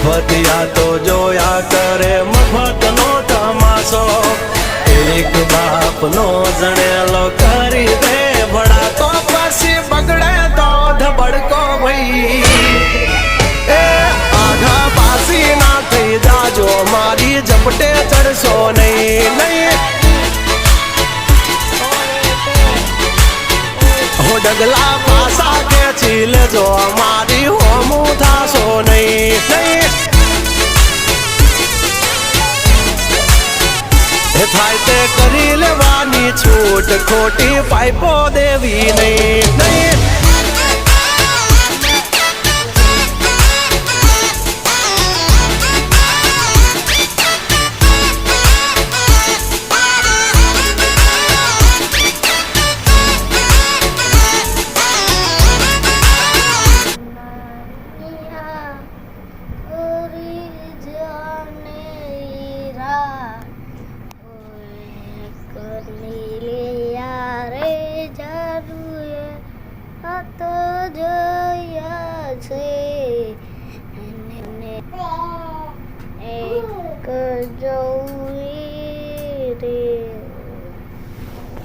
મફતિયા તો જોયા કરે મફતનો તમાશો એક બાપનો જણેલો કરી દે ભડા તો પછી બગડે તો ધબડકો ભાઈ એ આઘા પાસી ના થઈ જાજો મારી ઝપટે ચડશો નહીં નહીં હો ડગલા પાસા ખેંચી લેજો મારી હોમું થાશો નહીં નહીં થાય તે કરી લેવાની છૂટ ખોટી પાઇપો દેવી નહીં નહીં તો જોયા છે એક જવું